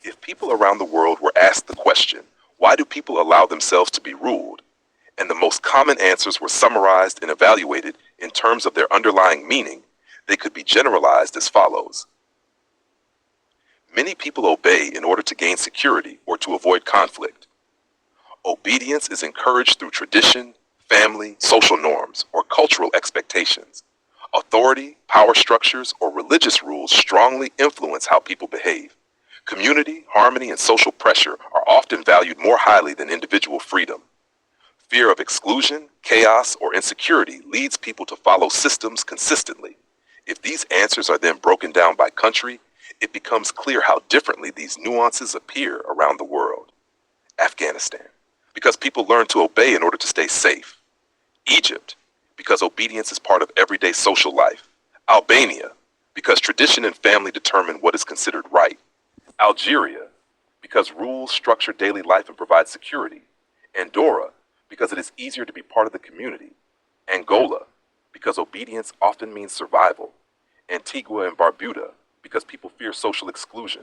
If people around the world were asked the question, why do people allow themselves to be ruled? And the most common answers were summarized and evaluated in terms of their underlying meaning, they could be generalized as follows. Many people obey in order to gain security or to avoid conflict. Obedience is encouraged through tradition, family, social norms, or cultural expectations. Authority, power structures, or religious rules strongly influence how people behave. Community, harmony, and social pressure are often valued more highly than individual freedom. Fear of exclusion, chaos, or insecurity leads people to follow systems consistently. If these answers are then broken down by country, it becomes clear how differently these nuances appear around the world. Afghanistan, because people learn to obey in order to stay safe. Egypt, because obedience is part of everyday social life. Albania, because tradition and family determine what is considered right. Algeria, because rules structure daily life and provide security. Andorra, because it is easier to be part of the community. Angola, because obedience often means survival. Antigua and Barbuda, because people fear social exclusion.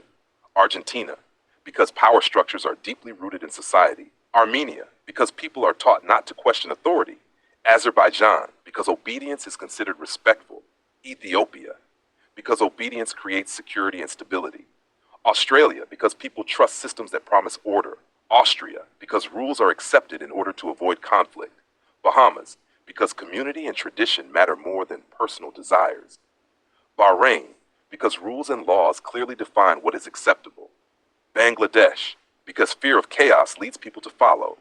Argentina, because power structures are deeply rooted in society. Armenia, because people are taught not to question authority. Azerbaijan, because obedience is considered respectful. Ethiopia, because obedience creates security and stability. Australia, because people trust systems that promise order. Austria, because rules are accepted in order to avoid conflict. Bahamas, because community and tradition matter more than personal desires. Bahrain, because rules and laws clearly define what is acceptable. Bangladesh, because fear of chaos leads people to follow.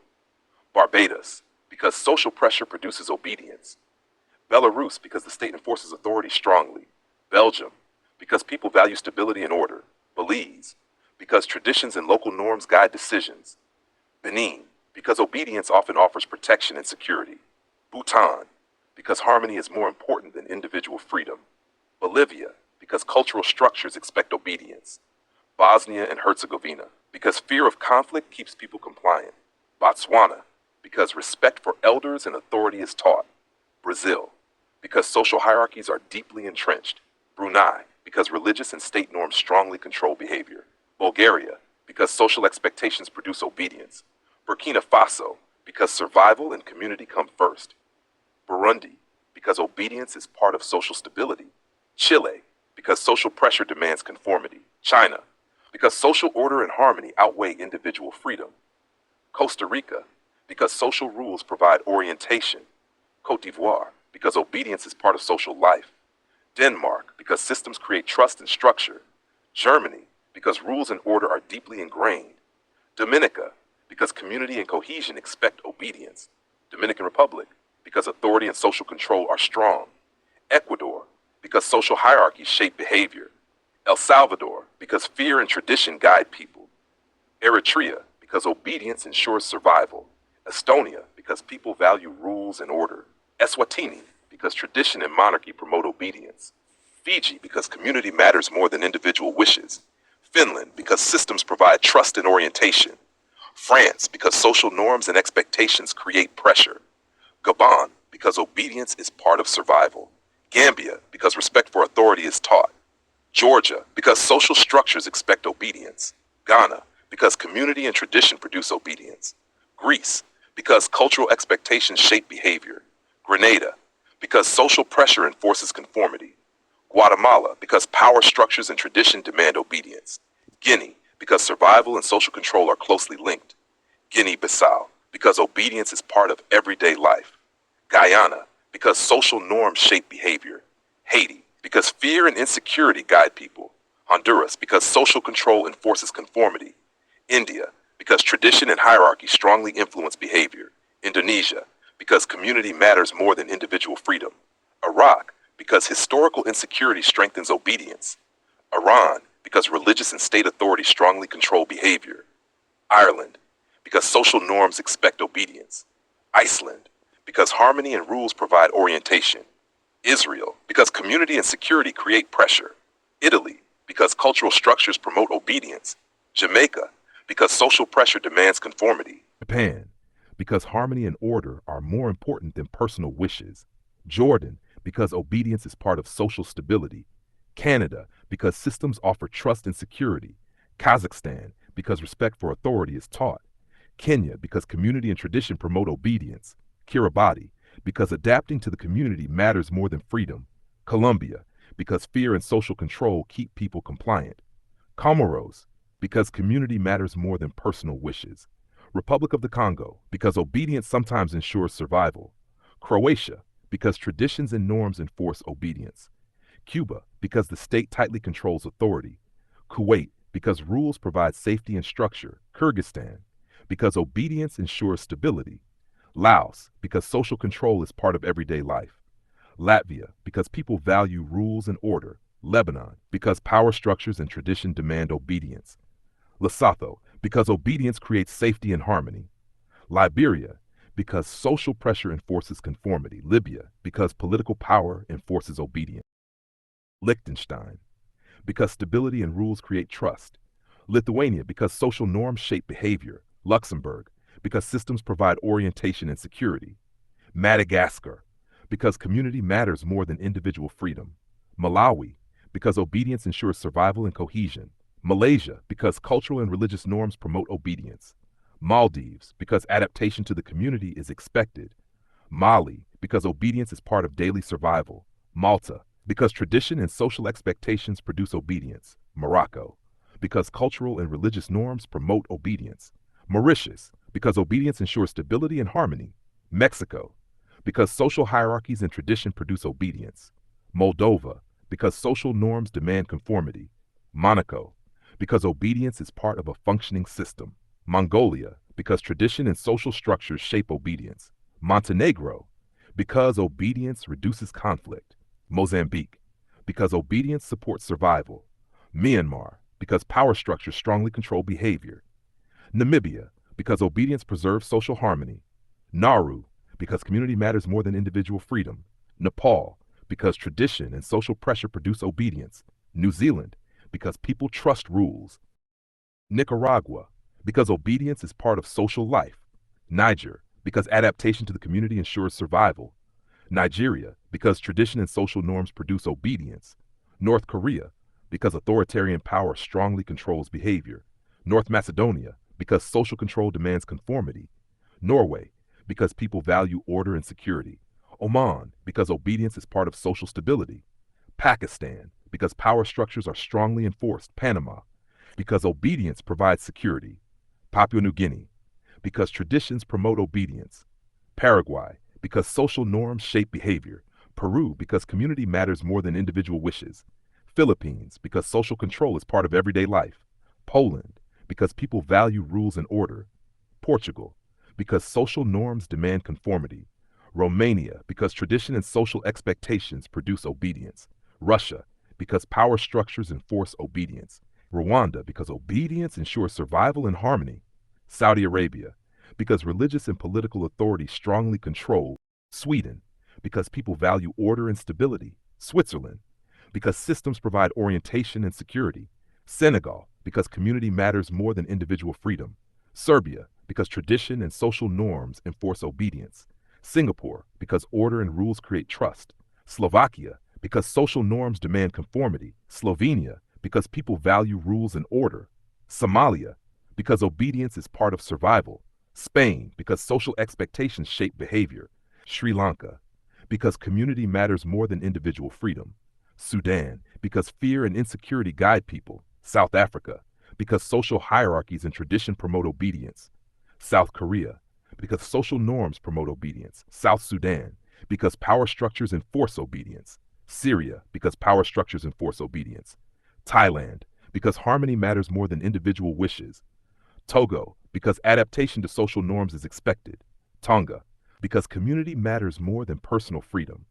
Barbados, because social pressure produces obedience. Belarus, because the state enforces authority strongly. Belgium, because people value stability and order. Belize, because traditions and local norms guide decisions. Benin, because obedience often offers protection and security. Bhutan, because harmony is more important than individual freedom. Bolivia, because cultural structures expect obedience. Bosnia and Herzegovina, because fear of conflict keeps people compliant. Botswana, because respect for elders and authority is taught. Brazil, because social hierarchies are deeply entrenched. Brunei, because religious and state norms strongly control behavior. Bulgaria, because social expectations produce obedience. Burkina Faso, because survival and community come first. Burundi, because obedience is part of social stability. Chile, because social pressure demands conformity. China, because social order and harmony outweigh individual freedom. Costa Rica, because social rules provide orientation. Cote d'Ivoire, because obedience is part of social life. Denmark, because systems create trust and structure. Germany, because rules and order are deeply ingrained. Dominica, because community and cohesion expect obedience. Dominican Republic, because authority and social control are strong. Ecuador, because social hierarchies shape behavior. El Salvador, because fear and tradition guide people. Eritrea, because obedience ensures survival. Estonia, because people value rules and order. Eswatini, because tradition and monarchy promote obedience. Fiji, because community matters more than individual wishes. Finland, because systems provide trust and orientation. France, because social norms and expectations create pressure. Gabon, because obedience is part of survival. Gambia, because respect for authority is taught. Georgia, because social structures expect obedience. Ghana, because community and tradition produce obedience. Greece, because cultural expectations shape behavior. Grenada, because social pressure enforces conformity. Guatemala, because power structures and tradition demand obedience. Guinea, because survival and social control are closely linked. Guinea-Bissau, because obedience is part of everyday life. Guyana, because social norms shape behavior. Haiti, because fear and insecurity guide people. Honduras, because social control enforces conformity. India, because tradition and hierarchy strongly influence behavior. Indonesia, because community matters more than individual freedom. Iraq, because historical insecurity strengthens obedience. Iran, because religious and state authority strongly control behavior. Ireland, because social norms expect obedience. Iceland, because harmony and rules provide orientation. Israel, because community and security create pressure. Italy, because cultural structures promote obedience. Jamaica, because social pressure demands conformity. Japan, because harmony and order are more important than personal wishes. Jordan, because obedience is part of social stability. Canada, because systems offer trust and security. Kazakhstan, because respect for authority is taught. Kenya, because community and tradition promote obedience. Kiribati, because adapting to the community matters more than freedom. Colombia, because fear and social control keep people compliant. Comoros, because community matters more than personal wishes. Republic of the Congo, because obedience sometimes ensures survival. Croatia, because traditions and norms enforce obedience. Cuba, because the state tightly controls authority. Kuwait, because rules provide safety and structure. Kyrgyzstan, because obedience ensures stability. Laos, because social control is part of everyday life. Latvia, because people value rules and order. Lebanon, because power structures and tradition demand obedience. Lesotho, because obedience creates safety and harmony. Liberia, because social pressure enforces conformity. Libya, because political power enforces obedience. Liechtenstein, because stability and rules create trust. Lithuania, because social norms shape behavior. Luxembourg, because systems provide orientation and security. Madagascar, because community matters more than individual freedom. Malawi, because obedience ensures survival and cohesion. Malaysia, because cultural and religious norms promote obedience. Maldives, because adaptation to the community is expected. Mali, because obedience is part of daily survival. Malta, because tradition and social expectations produce obedience. Morocco, because cultural and religious norms promote obedience. Mauritius, because obedience ensures stability and harmony. Mexico, because social hierarchies and tradition produce obedience. Moldova, because social norms demand conformity. Monaco, because obedience is part of a functioning system. Mongolia, because tradition and social structures shape obedience. Montenegro, because obedience reduces conflict. Mozambique, because obedience supports survival. Myanmar, because power structures strongly control behavior. Namibia, because obedience preserves social harmony. Nauru, because community matters more than individual freedom. Nepal, because tradition and social pressure produce obedience. New Zealand, because people trust rules. Nicaragua, because obedience is part of social life. Niger, because adaptation to the community ensures survival. Nigeria, because tradition and social norms produce obedience. North Korea, because authoritarian power strongly controls behavior. North Macedonia, because social control demands conformity. Norway, because people value order and security. Oman, because obedience is part of social stability. Pakistan, because power structures are strongly enforced. Panama, because obedience provides security. Papua New Guinea, because traditions promote obedience. Paraguay, because social norms shape behavior. Peru, because community matters more than individual wishes. Philippines, because social control is part of everyday life. Poland, because people value rules and order. Portugal, because social norms demand conformity. Romania, because tradition and social expectations produce obedience. Russia, because power structures enforce obedience. Rwanda, because obedience ensures survival and harmony. Saudi Arabia, because religious and political authority strongly control. Sweden, because people value order and stability. Switzerland, because systems provide orientation and security. Senegal, because community matters more than individual freedom. Serbia, because tradition and social norms enforce obedience. Singapore, because order and rules create trust. Slovakia, because social norms demand conformity. Slovenia, because people value rules and order. Somalia, because obedience is part of survival. Spain, because social expectations shape behavior. Sri Lanka, because community matters more than individual freedom. Sudan, because fear and insecurity guide people. South Africa, because social hierarchies and tradition promote obedience. South Korea, because social norms promote obedience. South Sudan, because power structures enforce obedience. Syria, because power structures enforce obedience. Thailand, because harmony matters more than individual wishes. Togo, because adaptation to social norms is expected. Tonga, because community matters more than personal freedom.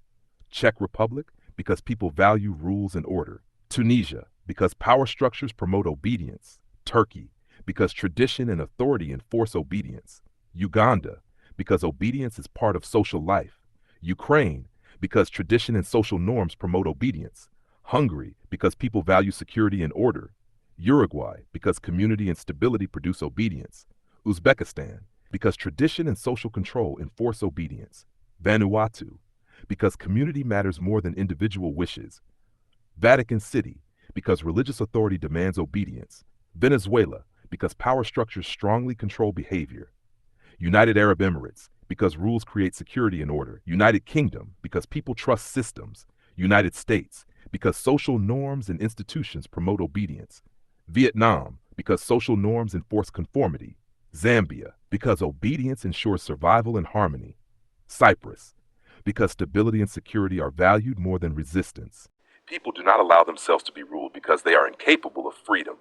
Czech Republic, because people value rules and order. Tunisia, because power structures promote obedience. Turkey, because tradition and authority enforce obedience. Uganda, because obedience is part of social life. Ukraine, because tradition and social norms promote obedience. Hungary, because people value security and order. Uruguay, because community and stability produce obedience. Uzbekistan, because tradition and social control enforce obedience. Vanuatu, because community matters more than individual wishes. Vatican City, because religious authority demands obedience. Venezuela, because power structures strongly control behavior. United Arab Emirates, because rules create security and order. United Kingdom, because people trust systems. United States, because social norms and institutions promote obedience. Vietnam, because social norms enforce conformity. Zambia, because obedience ensures survival and harmony. Cyprus, because stability and security are valued more than resistance. People do not allow themselves to be ruled because they are incapable of freedom.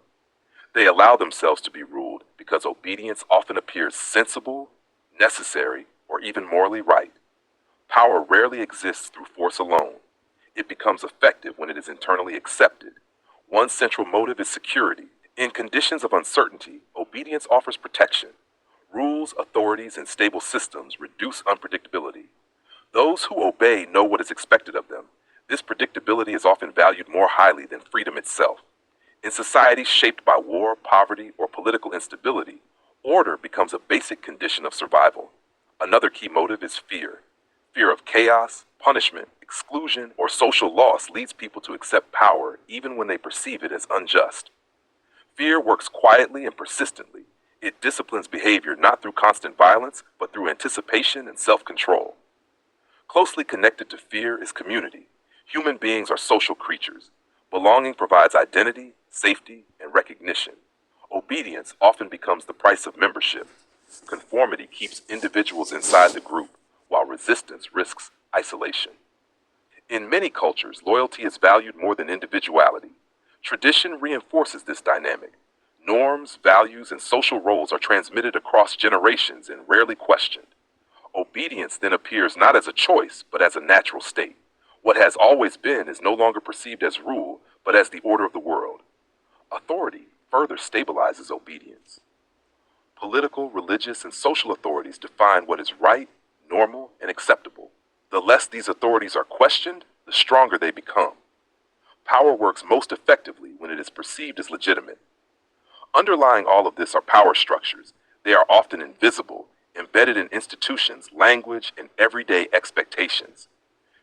They allow themselves to be ruled because obedience often appears sensible, necessary, or even morally right. Power rarely exists through force alone. It becomes effective when it is internally accepted. One central motive is security. In conditions of uncertainty, obedience offers protection. Rules, authorities, and stable systems reduce unpredictability. Those who obey know what is expected of them. This predictability is often valued more highly than freedom itself. In societies shaped by war, poverty, or political instability, order becomes a basic condition of survival. Another key motive is fear. Fear of chaos, punishment, exclusion, or social loss leads people to accept power even when they perceive it as unjust. Fear works quietly and persistently. It disciplines behavior not through constant violence, but through anticipation and self-control. Closely connected to fear is community. Human beings are social creatures. Belonging provides identity, safety, and recognition. Obedience often becomes the price of membership. Conformity keeps individuals inside the group, while resistance risks isolation. In many cultures, loyalty is valued more than individuality. Tradition reinforces this dynamic. Norms, values, and social roles are transmitted across generations and rarely questioned. Obedience then appears not as a choice, but as a natural state. What has always been is no longer perceived as rule, but as the order of the world. Authority further stabilizes obedience. Political, religious, and social authorities define what is right, normal, and acceptable. The less these authorities are questioned, the stronger they become. Power works most effectively when it is perceived as legitimate. Underlying all of this are power structures. They are often invisible, embedded in institutions, language, and everyday expectations.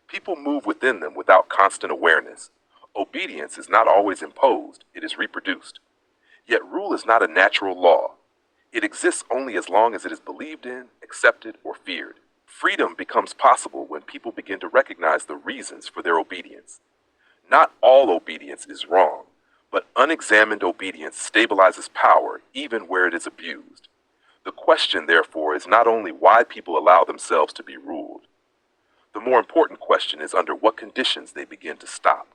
People move within them without constant awareness. Obedience is not always imposed, it is reproduced. Yet rule is not a natural law. It exists only as long as it is believed in, accepted, or feared. Freedom becomes possible when people begin to recognize the reasons for their obedience. Not all obedience is wrong, but unexamined obedience stabilizes power even where it is abused. The question, therefore, is not only why people allow themselves to be ruled. The more important question is under what conditions they begin to stop.